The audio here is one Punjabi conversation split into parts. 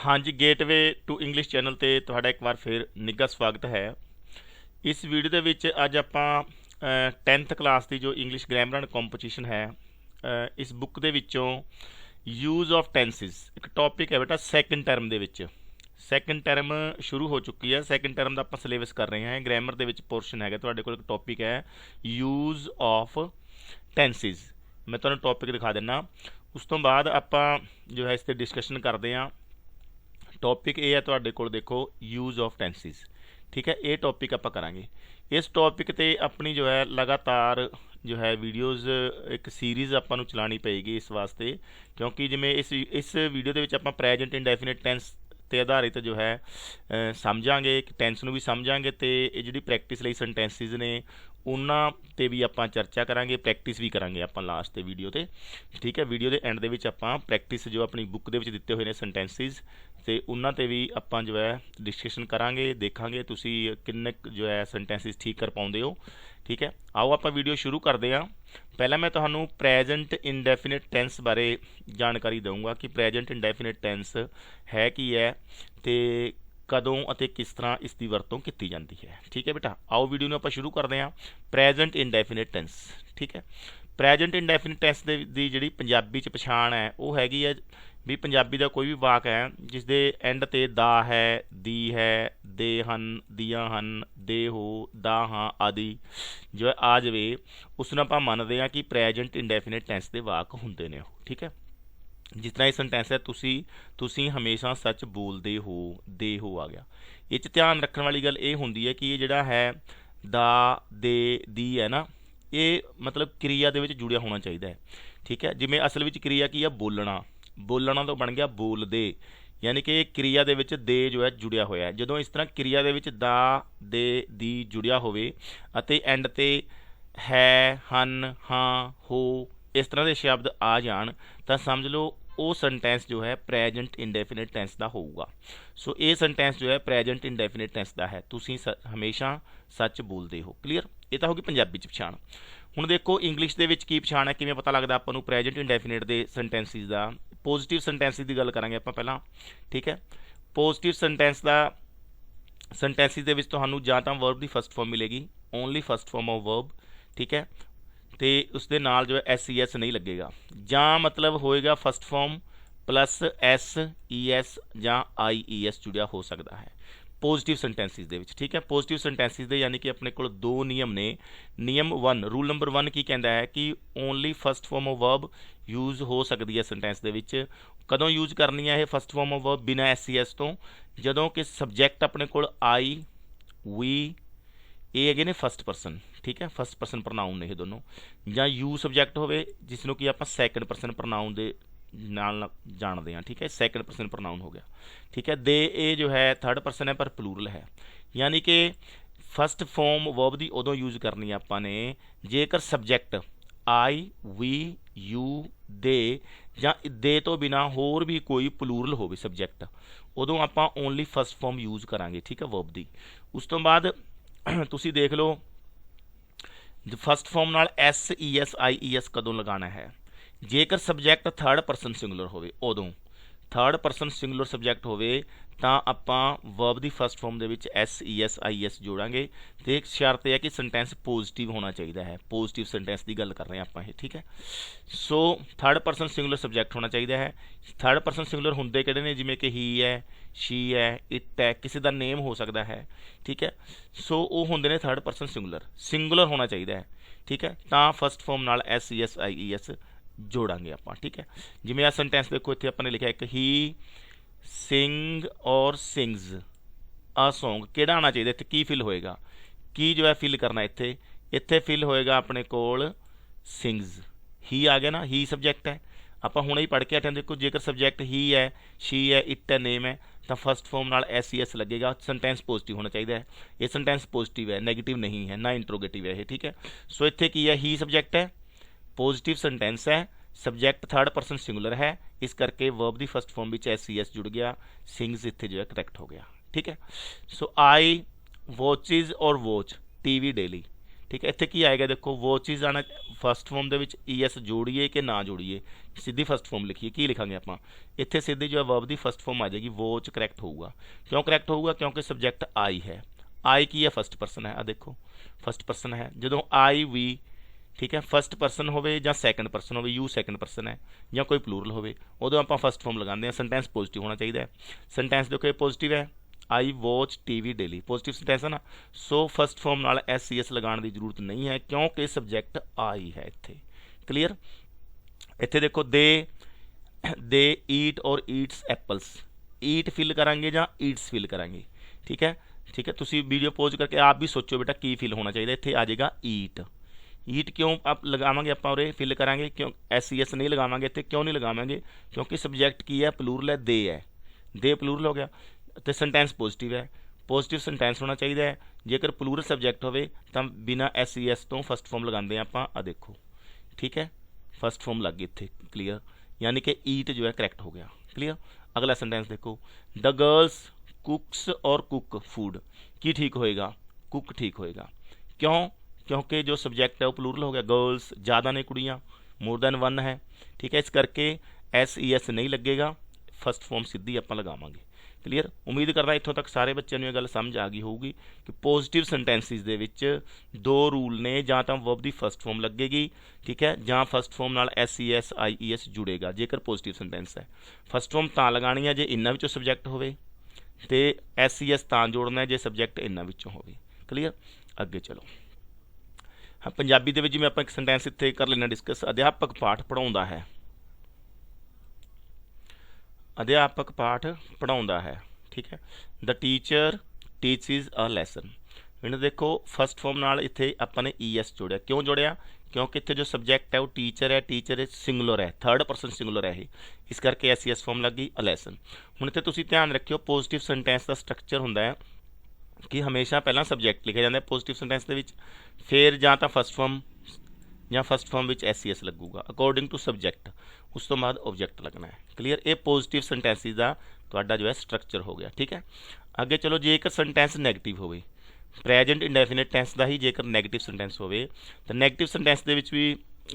हाँ जी, गेटवे टू ਇੰਗਲਿਸ਼ ਚੈਨਲ ਤੇ ਤੁਹਾਡਾ ਇੱਕ ਵਾਰ ਫਿਰ ਨਿੱਘਾ ਸਵਾਗਤ ਹੈ। ਇਸ ਵੀਡੀਓ ਦੇ ਵਿੱਚ ਅੱਜ ਆਪਾਂ 10th ਕਲਾਸ ਦੀ ਜੋ ਇੰਗਲਿਸ਼ ਗ੍ਰਾਮਰ ਐਂਡ ਕੰਪੋਜੀਸ਼ਨ ਹੈ, ਇਸ ਬੁੱਕ ਦੇ ਵਿੱਚੋਂ ਯੂਜ਼ ਆਫ ਟੈਂਸਿਸ ਇੱਕ ਟੌਪਿਕ ਹੈ ਬੇਟਾ। ਸੈਕੰਡ ਟਰਮ ਦੇ ਵਿੱਚ ਸੈਕੰਡ ਟਰਮ ਸ਼ੁਰੂ ਹੋ ਚੁੱਕੀ ਹੈ। ਸੈਕੰਡ ਟਰਮ ਦਾ ਆਪਾਂ ਸਿਲੇਬਸ ਕਰ ਰਹੇ ਹਾਂ। ਗ੍ਰਾਮਰ ਦੇ ਵਿੱਚ ਪੋਰਸ਼ਨ ਹੈਗਾ, ਤੁਹਾਡੇ ਕੋਲ ਇੱਕ ਟੌਪਿਕ ਹੈ ਯੂਜ਼ ਆਫ ਟੈਂਸਿਸ। ਮੈਂ ਤੁਹਾਨੂੰ ਟੌਪਿਕ ਦਿਖਾ ਦਿੰਦਾ, ਉਸ ਤੋਂ ਬਾਅਦ ਆਪਾਂ ਜੋ ਹੈ ਇਸ 'ਤੇ ਡਿਸਕਸ਼ਨ ਕਰਦੇ ਹਾਂ। ਟੌਪਿਕ ਇਹ ਹੈ ਤੁਹਾਡੇ ਕੋਲ, ਦੇਖੋ ਯੂਜ਼ ਆਫ ਟੈਂਸਿਸ, ਠੀਕ ਹੈ। ਇਹ ਟੌਪਿਕ ਆਪਾਂ ਕਰਾਂਗੇ। ਇਸ ਟੌਪਿਕ 'ਤੇ ਆਪਣੀ ਜੋ ਹੈ ਲਗਾਤਾਰ ਜੋ ਹੈ ਵੀਡੀਓਜ਼ ਇੱਕ ਸੀਰੀਜ਼ ਆਪਾਂ ਨੂੰ ਚਲਾਉਣੀ ਪਏਗੀ ਇਸ ਵਾਸਤੇ, ਕਿਉਂਕਿ ਜਿਵੇਂ ਇਸ ਵੀਡੀਓ ਦੇ ਵਿੱਚ ਆਪਾਂ ਪ੍ਰੈਜੈਂਟ ਇੰਡੈਫੀਨਿਟ ਟੈਂਸ 'ਤੇ ਆਧਾਰਿਤ ਜੋ ਹੈ ਸਮਝਾਂਗੇ, ਟੈਂਸ ਨੂੰ ਵੀ ਸਮਝਾਂਗੇ, ਅਤੇ ਇਹ ਜਿਹੜੀ ਪ੍ਰੈਕਟਿਸ ਲਈ ਸੈਂਟੈਂਸਿਸ ਨੇ ਉਹਨਾਂ 'ਤੇ ਵੀ ਆਪਾਂ ਚਰਚਾ ਕਰਾਂਗੇ, ਪ੍ਰੈਕਟਿਸ ਵੀ ਕਰਾਂਗੇ ਆਪਾਂ ਲਾਸਟ 'ਤੇ ਵੀਡੀਓ 'ਤੇ, ਠੀਕ ਹੈ। ਵੀਡੀਓ ਦੇ ਐਂਡ ਦੇ ਵਿੱਚ ਆਪਾਂ ਪ੍ਰੈਕਟਿਸ ਜੋ ਆਪਣੀ ਬੁੱਕ ਦੇ ਵਿੱਚ ਦਿੱਤੇ ਹੋਏ ਨੇ ਸੈਂਟੈਂਸਿਸ, ਅਤੇ ਉਹਨਾਂ 'ਤੇ ਵੀ ਆਪਾਂ ਜੋ ਹੈ ਡਿਸਕਸ਼ਨ ਕਰਾਂਗੇ, ਦੇਖਾਂਗੇ ਤੁਸੀਂ ਕਿੰਨੇ ਜੋ ਹੈ ਸੈਂਟੈਂਸਿਸ ਠੀਕ ਕਰ ਪਾਉਂਦੇ ਹੋ, ਠੀਕ ਹੈ। ਆਓ ਆਪਾਂ ਵੀਡੀਓ ਸ਼ੁਰੂ ਕਰਦੇ ਹਾਂ। ਪਹਿਲਾਂ ਮੈਂ ਤੁਹਾਨੂੰ ਪ੍ਰੈਜੈਂਟ ਇੰਡੈਫੀਨਿਟ ਟੈਂਸ ਬਾਰੇ ਜਾਣਕਾਰੀ ਦਊਂਗਾ ਕਿ ਪ੍ਰੈਜੈਂਟ ਇੰਡੈਫੀਨਿਟ ਟੈਂਸ ਹੈ ਕੀ ਹੈ ਅਤੇ ਕਦੋਂ ਅਤੇ ਕਿਸ ਤਰ੍ਹਾਂ ਇਸ ਦੀ ਵਰਤੋਂ ਕੀਤੀ ਜਾਂਦੀ ਹੈ, ਠੀਕ ਹੈ ਬੇਟਾ। ਆਓ ਵੀਡੀਓ ਨੂੰ ਆਪਾਂ ਸ਼ੁਰੂ ਕਰਦੇ ਹਾਂ। ਪ੍ਰੈਜੈਂਟ ਇੰਡੈਫੀਨਿਟ ਟੈਂਸ, ਠੀਕ ਹੈ। ਪ੍ਰੈਜੈਂਟ ਇੰਡੈਫੀਨਿਟ ਟੈਂਸ ਦੀ ਜਿਹੜੀ ਪੰਜਾਬੀ 'ਚ ਪਛਾਣ ਹੈ ਉਹ ਹੈਗੀ ਹੈ ਵੀ ਪੰਜਾਬੀ ਦਾ ਕੋਈ ਵੀ ਵਾਕ ਹੈ ਜਿਸ ਦੇ ਐਂਡ 'ਤੇ ਦਾ ਹੈ, ਦੀ ਹੈ, ਦੇ ਹਨ, ਦੀਆਂ ਹਨ, ਦੇ ਹੋ, ਦਾ ਹਾਂ ਆਦਿ ਜੋ ਹੈ ਆ ਜਾਵੇ, ਉਸ ਨੂੰ ਆਪਾਂ ਮੰਨਦੇ ਹਾਂ ਕਿ ਪ੍ਰੈਜੈਂਟ ਇੰਡੈਫੀਨਿਟ ਟੈਂਸ ਦੇ ਵਾਕ ਹੁੰਦੇ ਨੇ ਉਹ, ਠੀਕ ਹੈ। ਜਿਸ ਤਰ੍ਹਾਂ ਇਹ ਸੈਂਟੈਂਸ ਹੈ, ਤੁਸੀਂ ਹਮੇਸ਼ਾ ਸੱਚ ਬੋਲਦੇ ਹੋ, ਦੇ ਹੋ ਆ ਗਿਆ। ਇਹ 'ਚ ਧਿਆਨ ਰੱਖਣ ਵਾਲੀ ਗੱਲ ਇਹ ਹੁੰਦੀ ਹੈ ਕਿ ਇਹ ਜਿਹੜਾ ਹੈ ਦਾ, ਦੇ, ਦੀ ਹੈ ਨਾ, ਇਹ ਮਤਲਬ ਕਿਰਿਆ ਦੇ ਵਿੱਚ ਜੁੜਿਆ ਹੋਣਾ ਚਾਹੀਦਾ ਹੈ, ਠੀਕ ਹੈ। ਜਿਵੇਂ ਅਸਲ ਵਿੱਚ ਕਿਰਿਆ ਕੀ ਹੈ, ਬੋਲਣਾ, ਬੋਲਣਾ ਤੋਂ ਬਣ ਗਿਆ ਬੋਲਦੇ, ਯਾਨੀ ਕਿ ਕਿਰਿਆ ਦੇ ਵਿੱਚ ਦੇ ਜੋ ਹੈ ਜੁੜਿਆ ਹੋਇਆ ਹੈ। ਜਦੋਂ ਇਸ ਤਰ੍ਹਾਂ ਕਿਰਿਆ ਦੇ ਵਿੱਚ ਦਾ, ਦੇ, ਦੀ ਜੁੜਿਆ ਹੋਵੇ ਅਤੇ ਐਂਡ 'ਤੇ ਹੈ, ਹਨ, ਹਾਂ, ਹੋ ਇਸ ਤਰ੍ਹਾਂ ਦੇ ਸ਼ਬਦ ਆ ਜਾਣ ਤਾਂ ਸਮਝ ਲਓ ਉਹ ਸੈਂਟੈਂਸ ਜੋ ਹੈ ਪ੍ਰੈਜੈਂਟ ਇੰਡੈਫੀਨਿਟ ਟੈਂਸ ਦਾ ਹੋਊਗਾ। ਸੋ ਇਹ ਸੈਂਟੈਂਸ ਜੋ ਹੈ ਪ੍ਰੈਜੈਂਟ ਇੰਡੈਫੀਨਿਟ ਟੈਂਸ ਦਾ ਹੈ। ਤੁਸੀਂ ਹਮੇਸ਼ਾ ਸੱਚ ਬੋਲਦੇ ਹੋ। ਕਲੀਅਰ? ਇਹ ਤਾਂ ਹੋ ਗਈ ਪੰਜਾਬੀ 'ਚ ਪਛਾਣ। ਹੁਣ ਦੇਖੋ ਇੰਗਲਿਸ਼ ਦੇ ਵਿੱਚ ਕੀ ਪਛਾਣ ਹੈ, ਕਿਵੇਂ ਪਤਾ ਲੱਗਦਾ ਆਪਾਂ ਨੂੰ ਪ੍ਰੈਜੈਂਟ ਇੰਡੈਫੀਨਿਟ ਦੇ ਸੈਂਟੈਂਸਿਸ ਦਾ। ਪੋਜ਼ੀਟਿਵ ਸੈਂਟੈਂਸਿਸ ਦੀ ਗੱਲ ਕਰਾਂਗੇ ਆਪਾਂ ਪਹਿਲਾਂ, ਠੀਕ ਹੈ। ਪੋਜ਼ੀਟਿਵ ਸੈਂਟੈਂਸਿਸ ਦੇ ਵਿੱਚ ਤੁਹਾਨੂੰ ਜਾਂ ਤਾਂ ਵਰਬ ਦੀ ਫਸਟ ਫਾਰਮ ਮਿਲੇਗੀ, only first farm of verb, ਠੀਕ ਹੈ, ਅਤੇ ਉਸ ਦੇ ਨਾਲ ਜੋ ਹੈ SES ਨਹੀਂ ਲੱਗੇਗਾ, ਜਾਂ ਮਤਲਬ ਹੋਏਗਾ ਫਸਟ ਫਾਰਮ ਪਲੱਸ SES ਜਾਂ IES ਜੁੜਿਆ ਹੋ ਸਕਦਾ ਹੈ ਪੋਜ਼ੀਟਿਵ ਸੈਂਟੈਂਸਿਸ ਦੇ ਵਿੱਚ, ਠੀਕ ਹੈ। ਪੋਜ਼ੀਟਿਵ ਸੈਂਟੈਂਸਿਸ ਦੇ ਯਾਨੀ ਕਿ ਆਪਣੇ ਕੋਲ ਦੋ ਨਿਯਮ ਨੇ। ਨਿਯਮ 1, ਰੂਲ ਨੰਬਰ 1 ਕੀ ਕਹਿੰਦਾ ਹੈ ਕਿ only first farm of verb use ਹੋ ਸਕਦੀ ਹੈ ਸੈਂਟੈਂਸ ਦੇ ਵਿੱਚ। ਕਦੋਂ ਯੂਜ਼ ਕਰਨੀ ਹੈ ਇਹ ਫਸਟ ਫਾਰਮ ਆਫ ਵਰਬ ਬਿਨਾਂ SES ਤੋਂ? ਜਦੋਂ ਕਿ ਸਬਜੈਕਟ ਆਪਣੇ ਕੋਲ I, ਵੀ ਇਹ ਹੈਗੇ ਨੇ ਫਸਟ ਪਰਸਨ, ਠੀਕ ਹੈ, ਫਸਟ ਪਰਸਨ ਪ੍ਰਨਾਊਨ ਨੇ ਇਹ ਦੋਨੋਂ, ਜਾਂ ਯੂ ਸਬਜੈਕਟ ਹੋਵੇ ਜਿਸ ਨੂੰ ਕਿ ਆਪਾਂ ਸੈਕਿੰਡ ਪਰਸਨ ਪ੍ਰਨਾਊਨ ਦੇ ਨਾਲ ਜਾਣਦੇ ਹਾਂ, ਠੀਕ ਹੈ। ਸੈਕਿੰਡ ਪਰਸਨ ਪ੍ਰਨਾਊਨ ਹੋ ਗਿਆ, ਠੀਕ ਹੈ। ਦੇ ਇਹ ਜੋ ਹੈ ਥਰਡ ਪਰਸਨ ਹੈ ਪਰ ਪਲੂਰਲ ਹੈ, ਯਾਨੀ ਕਿ ਫਸਟ ਫਾਰਮ ਵਰਬ ਦੀ ਉਦੋਂ ਯੂਜ਼ ਕਰਨੀ ਆ ਆਪਾਂ ਨੇ ਜੇਕਰ ਸਬਜੈਕਟ I, ਵੀ, ਯੂ, ਦੇ ਜਾਂ ਦੇ ਤੋਂ ਬਿਨਾਂ ਹੋਰ ਵੀ ਕੋਈ ਪਲੂਰਲ ਹੋਵੇ ਸਬਜੈਕਟ, ਉਦੋਂ ਆਪਾਂ ਓਨਲੀ ਫਸਟ ਫਾਰਮ ਯੂਜ਼ ਕਰਾਂਗੇ, ਠੀਕ ਹੈ, ਵਰਬ ਦੀ। ਉਸ ਤੋਂ ਬਾਅਦ ਤੁਸੀਂ ਦੇਖ ਲਓ ਫਸਟ ਫਾਰਮ ਨਾਲ SES IES ਕਦੋਂ ਲਗਾਉਣਾ ਹੈ? ਜੇਕਰ ਸਬਜੈਕਟ ਥਰਡ ਪਰਸਨ ਸਿੰਗੂਲਰ ਹੋਵੇ, ਉਦੋਂ ਥਰਡ ਪਰਸਨ ਸਿੰਗੂਲਰ ਸਬਜੈਕਟ ਹੋਵੇ ਤਾਂ ਆਪਾਂ ਵਰਬ ਦੀ ਫਸਟ ਫਾਰਮ ਦੇ ਵਿੱਚ SES IES ਜੋੜਾਂਗੇ, ਅਤੇ ਇੱਕ ਸ਼ਰਤ ਇਹ ਹੈ ਕਿ ਸੈਂਟੈਂਸ ਪੋਜ਼ੀਟਿਵ ਹੋਣਾ ਚਾਹੀਦਾ ਹੈ। ਪੋਜ਼ੀਟਿਵ ਸੈਂਟੈਂਸ ਦੀ ਗੱਲ ਕਰ ਰਹੇ ਹਾਂ ਆਪਾਂ ਇਹ, ਠੀਕ ਹੈ। ਸੋ ਥਰਡ ਪਰਸਨ ਸਿੰਗੂਲਰ ਸਬਜੈਕਟ ਹੋਣਾ ਚਾਹੀਦਾ ਹੈ। ਥਰਡ ਪਰਸਨ ਸਿੰਗੂਲਰ ਹੁੰਦੇ ਕਿਹੜੇ ਨੇ? ਜਿਵੇਂ ਕਿ ਹੀ ਹੈ, ਸ਼ੀ ਹੈ, ਇਟ ਹੈ, ਕਿਸੇ ਦਾ ਨੇਮ ਹੋ ਸਕਦਾ ਹੈ, ਠੀਕ ਹੈ। ਸੋ ਉਹ ਹੁੰਦੇ ਨੇ ਥਰਡ ਪਰਸਨ ਸਿੰਗੂਲਰ ਹੋਣਾ ਚਾਹੀਦਾ ਹੈ, ਠੀਕ ਹੈ। ਤਾਂ ਫਸਟ ਫਾਰਮ ਨਾਲ SES IES ਜੋੜਾਂਗੇ ਆਪਾਂ, ਠੀਕ ਹੈ। ਜਿਵੇਂ ਆਹ ਸੈਂਟੈਂਸ ਦੇਖੋ, ਇੱਥੇ ਆਪਾਂ ਨੇ ਲਿਖਿਆ ਇੱਕ ਹੀ ਸਿੰਗ ਔਰ ਸਿੰਗਸ ਆ ਸੌਂਗ, ਕਿਹੜਾ ਆਉਣਾ ਚਾਹੀਦਾ ਇੱਥੇ? ਕੀ ਫਿਲ ਹੋਏਗਾ? ਕੀ ਜੋ ਹੈ ਫਿਲ ਕਰਨਾ ਇੱਥੇ ਫਿਲ ਹੋਏਗਾ ਆਪਣੇ ਕੋਲ ਸਿੰਗਸ। ਹੀ ਆ ਗਿਆ ਨਾ, ਹੀ ਸਬਜੈਕਟ ਹੈ, ਆਪਾਂ ਹੁਣੇ ਹੀ ਪੜ੍ਹ ਕੇ ਹਟੇ। ਦੇਖੋ ਜੇਕਰ ਸਬਜੈਕਟ ਹੀ ਹੈ, ਸ਼ੀ ਹੈ, ਇਟ ਹੈ, ਨੇਮ ਹੈ, ਤਾਂ ਫਸਟ ਫਾਰਮ ਨਾਲ SES ਲੱਗੇਗਾ। ਸੈਂਟੈਂਸ ਪੋਜ਼ੀਟਿਵ ਹੋਣਾ ਚਾਹੀਦਾ ਹੈ। ਇਹ ਸੈਂਟੈਂਸ ਪੋਜ਼ੀਟਿਵ ਹੈ, ਨੈਗੇਟਿਵ ਨਹੀਂ ਹੈ, ਨਾ ਇੰਟਰੋਗੇਟਿਵ ਹੈ ਇਹ, ਠੀਕ ਹੈ। ਸੋ ਇੱਥੇ ਕੀ ਹੈ? ਹੀ ਸਬਜੈਕਟ ਹੈ, ਪੋਜ਼ੀਟਿਵ ਸੈਂਟੈਂਸ ਹੈ, ਸਬਜੈਕਟ ਥਰਡ ਪਰਸਨ ਸਿੰਗੂਲਰ ਹੈ, ਇਸ ਕਰਕੇ ਵਰਬ ਦੀ ਫਸਟ ਫਾਰਮ ਵਿੱਚ SES ਜੁੜ ਗਿਆ, ਸਿੰਗਸ ਇੱਥੇ ਜੋ ਹੈ ਕਰੈਕਟ ਹੋ ਗਿਆ, ਠੀਕ ਹੈ। ਸੋ I watches ਔਰ ਵੋਚ TV ਡੇਲੀ, ठीक है। इत्थे की आएगा देखो, वॉचिज आना फस्ट फॉर्म दे विच ES जोड़िए कि ना जोड़िए, सीधी फस्ट फॉर्म लिखिए, की लिखांगे आपां इत्थे सीधी जो है वर्ब दी फस्ट फॉर्म आ जाएगी, वॉच करैक्ट होऊगा। क्यों करैक्ट होऊगा? क्योंकि सब्जैक्ट आई है। आई की है? फस्ट परसन है। आ देखो फस्ट परसन है। जदों आई वी, ठीक है, फस्ट परसन होवे जां सैकेंड परसन होवे, यू सैकेंड परसन है जां कोई प्लूरल होवे, उदों आपां फस्ट फॉर्म लगांदे हैं। सेंटेंस पॉजिटिव होना चाहिए। सेंटेंस देखो ये पॉजिटिव है, I watch TV daily, positive sentence है ना। सो फस्ट फॉर्म नाल SES लगाने की जरूरत नहीं है क्योंकि सब्जैक्ट आई है इत्थे। क्लीयर? इत्थे देखो दे ईट और ईट्स एप्पल्स, ईट फिल करांगे जां ईट्स फिल करांगे, ठीक है। ठीक है, तुसी वीडियो पॉज करके आप भी सोचो बेटा की फिल होना चाहिए। इत्थे आ जाएगा ईट। ईट क्यों आप लगावांगे आपां उरे फिल करांगे, क्यों SES नहीं लगावांगे इत्थे? क्यों नहीं लगावांगे? क्योंकि सब्जैक्ट की है? प्लूरल है, दे प्लूरल हो गया तो सेंटेंस पॉजिटिव है, पॉजिटिव सेंटेंस होना चाहिए है। जेकर प्लूरल सब्जैक्ट होवे तां बिना SES तो फस्ट फॉर्म लगांदे आपां। आ देखो, ठीक है, फस्ट फॉर्म लग गई इत्थे। क्लीयर? यानी कि ईट जो है करैक्ट हो गया। क्लीयर? अगला सेंटेंस देखो, द गर्ल्स कुक्स और कुक फूड, की ठीक होएगा? कुक ठीक होएगा। क्यों? क्योंकि जो सब्जैक्ट है वो प्लूरल हो गया, गर्ल्स ज़्यादा ने कुड़ियाँ, मोर दैन वन है, ठीक है। इस करके SES नहीं लगेगा, फस्ट फॉर्म सीधी आपां लगावांगे। क्लीयर? उम्मीद करदा इत्थों तक सारे बच्चों ਨੂੰ ਇਹ ਗੱਲ समझ आ गई होगी कि पॉजिटिव सेंटेंसिस ਦੇ ਵਿੱਚ दो रूल ने, ਜਾਂ ਤਾਂ वर्ब ਦੀ फस्ट फॉर्म लगेगी, ठीक है, ਜਾਂ फस्ट फॉर्म ਨਾਲ SES IES जुड़ेगा जेकर पॉजिटिव सेंटेंस है। फस्ट फॉर्म ਤਾਂ लगानी है जे इन्हां ਵਿੱਚੋਂ सब्जैक्ट ਹੋਵੇ ਤੇ SES ਤਾਂ जोड़ना है जे सब्जैक्ट इन्हां ਵਿੱਚੋਂ ਹੋਵੇ। क्लीयर? ਅੱਗੇ ਚਲੋ। हाँ, पंजाबी ਦੇ ਵਿੱਚ ਜਿਵੇਂ ਆਪਾਂ ਇੱਕ ਸੈਂਟੈਂਸ ਇੱਥੇ ਕਰ ਲੈਣਾ ਡਿਸਕਸ। ਅਧਿਆਪਕ ਪਾਠ ਪੜ੍ਹਾਉਂਦਾ ਹੈ, अध्यापक पाठ पढ़ाउंदा है, ठीक है। The teacher teaches a lesson. इन्हें देखो फस्ट फॉर्म नाल इत्थे आपां ने ES जोड़िया। क्यों जोड़िया? क्योंकि इत्थे जो सब्जैक्ट है वो टीचर है, टीचर सिंगुलर है, थर्ड परसन सिंगुलर है, इस करके SES फॉर्म लग गई अ लैसन। हुण इत्थे तुसीं ध्यान रखियो, पॉजिटिव सेंटेंस का स्ट्रक्चर हुंदा है कि हमेशा पहला सब्जैक्ट लिखिया जाता है पॉजिटिव सेंटेंस दे विच, फिर जां तां फस्ट फॉर्म ਜਾਂ फस्ट फॉर्म ਵਿੱਚ SES ਲੱਗੂਗਾ ਅਕੋਰਡਿੰਗ ਟੂ ਸਬਜੈਕਟ, ਉਸ ਤੋਂ ਬਾਅਦ ਆਬਜੈਕਟ ਲੱਗਣਾ ਹੈ। ਕਲੀਅਰ? ਇਹ ਪੋਜ਼ਿਟਿਵ ਸੈਂਟੈਂਸਿਸ ਦਾ ਤੁਹਾਡਾ ਜੋ ਹੈ ਸਟਰਕਚਰ ਹੋ ਗਿਆ, ਠੀਕ ਹੈ। ਅੱਗੇ ਚਲੋ, ਜੇਕਰ ਸੈਂਟੈਂਸ ਨੈਗੇਟਿਵ ਹੋਵੇ, ਪ੍ਰੈਜ਼ੈਂਟ ਇੰਡੈਫੀਨਿਟ ਟੈਂਸ ਦਾ ਹੀ ਜੇਕਰ ਨੈਗੇਟਿਵ ਸੈਂਟੈਂਸ ਹੋਵੇ ਤਾਂ ਨੈਗੇਟਿਵ ਸੈਂਟੈਂਸ ਦੇ ਵਿੱਚ ਵੀ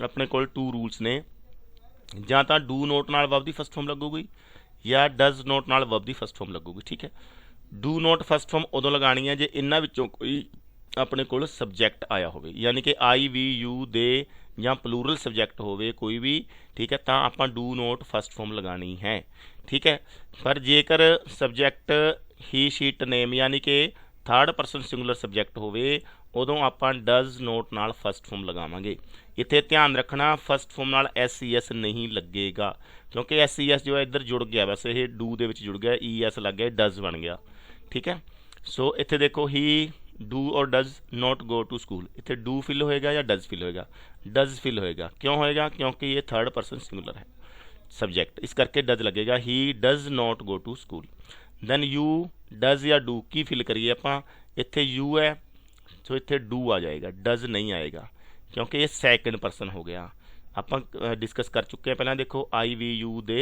ਆਪਣੇ ਕੋਲ ਟੂ ਰੂਲਸ ਨੇ, ਜਾਂ ਤਾਂ ਡੂ ਨੋਟ ਨਾਲ ਵਰਬ ਦੀ ਫਸਟ ਫਾਰਮ ਲੱਗੂਗੀ ਜਾਂ ਡਜ਼ ਨੋਟ ਨਾਲ ਵਰਬ ਦੀ ਫਸਟ ਫਾਰਮ ਲੱਗੂਗੀ, ਠੀਕ ਹੈ। ਡੂ ਨੋਟ ਫਸਟ ਫਾਰਮ ਉਦੋਂ ਲਗਾਣੀ ਹੈ ਜੇ ਇਹਨਾਂ ਵਿੱਚੋਂ ਕੋਈ ਆਪਣੇ ਕੋਲ ਸਬਜੈਕਟ ਆਇਆ ਹੋਵੇ, ਯਾਨੀ ਕਿ I V U ਦੇ ਜਾਂ ਪਲੂਰਲ ਸਬਜੈਕਟ ਹੋਵੇ ਕੋਈ ਵੀ, ਠੀਕ ਹੈ, ਤਾਂ ਆਪਾਂ ਡੂ ਨੋਟ ਫਸਟ ਫਾਰਮ ਲਗਾਣੀ ਹੈ, ਠੀਕ ਹੈ। ਪਰ ਜੇਕਰ ਸਬਜੈਕਟ ਹੀ ਸ਼ੀਟ ਨੇਮ ਯਾਨੀ ਕਿ ਥਰਡ ਪਰਸਨ ਸਿੰਗੂਲਰ ਸਬਜੈਕਟ ਹੋਵੇ ਉਦੋਂ ਆਪਾਂ ਡਜ਼ ਨੋਟ ਨਾਲ ਫਸਟ ਫਾਰਮ ਲਗਾਵਾਂਗੇ। ਇੱਥੇ ਧਿਆਨ ਰੱਖਣਾ ਫਸਟ ਫਾਰਮ ਨਾਲ SES ਨਹੀਂ ਲੱਗੇਗਾ ਕਿਉਂਕਿ SES ਜੋ ਹੈ ਇੱਧਰ ਜੁੜ ਗਿਆ, ਵੈਸੇ ਇਹ ਡੂ ਦੇ ਵਿੱਚ ਜੁੜ ਗਿਆ, ES ਲੱਗ ਗਿਆ, ਡਜ਼ ਬਣ ਗਿਆ, ਠੀਕ ਹੈ। ਸੋ ਇੱਥੇ ਦੇਖੋ ਹੀ डू और does not go to school, इतने डू फिल होएगा या डज फिल होएगा? डज फिल होएगा। क्यों होएगा? क्योंकि ये थर्ड पर्सन सिंगुलर है सब्जेक्ट, इस करके डज लगेगा। He does not go to school. Then you does या डू की फिल करिए आपां, इत्थे यू है सो इत्थे डू आ जाएगा, डज नहीं आएगा क्योंकि ये सैकेंड पर्सन हो गया। आपां डिस्कस कर चुके हैं पहला, देखो I V U they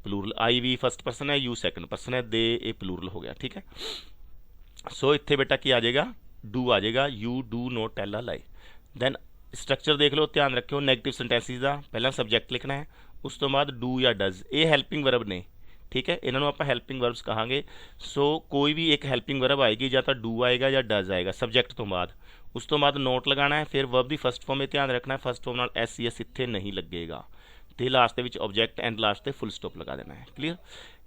plural, I V first person है, यू सैकेंड पर्सन है, दे ए प्लूरल हो गया, ठीक है। सो इत्थे बेटा की आ जाएगा? डू आ जाएगा। You do not tell a lie. Then structure देख लो, ध्यान रखियो नैगेटिव सेंटेंसिस का पहला सब्जैक्ट लिखना है, उस तो बाद डू या डज, ये हैल्पिंग वर्ब ने, ठीक है, इन्होंने आप हैल्पिंग वर्ब्स कहांगे। सो कोई भी एक हैल्पिंग वर्ब आएगी, या तो डू आएगा या डज आएगा सब्जैक्ट तो बाद, उस तो बाद नोट लगाना है, फिर वर्ब की फस्ट फॉर्म में ध्यान रखना है फस्ट फॉर्म नाल SES इत्थे नहीं लगेगा, तो लास्ट के ऑब्जैक्ट एंड लास्ट से फुल स्टॉप लगा देना है। क्लीयर?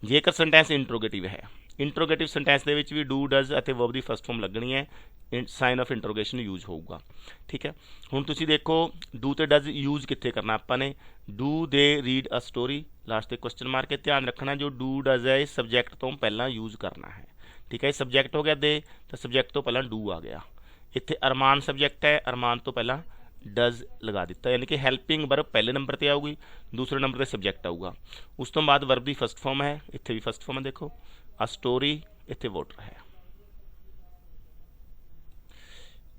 जेकर सेंटेंस इंट्रोगेटिव है, इंट्रोगेटिव सेंटेंस के भी डू डज और वर्ब की फस्ट फॉर्म लगनी है, साइन ऑफ इंट्रोगेशन यूज होगा, ठीक है। हुण तुसीं देखो डू तो डज यूज कित्थे करना आपां ने, do they read a story, last ते क्वेश्चन मार के ध्यान रखना जो डू डज है इस सब्जैक्ट तो पहला यूज करना है, ठीक है। इस सब्जैक्ट हो गया दे, तो सब्जैक्ट तो पहला डू आ गया। इत्थे अरमान सब्जैक्ट है, अरमान तो पहला डज लगा दिता, यानी कि हैल्पिंग वर्ब पहले नंबर पर आऊगी, दूसरे नंबर पर सब्जैक्ट आऊगा, उस तो बाद वर्ब की फस्ट फॉर्म है, इत्थे भी फस्ट फॉर्म है, देखो आ स्टोरी, इत्थे वाटर है।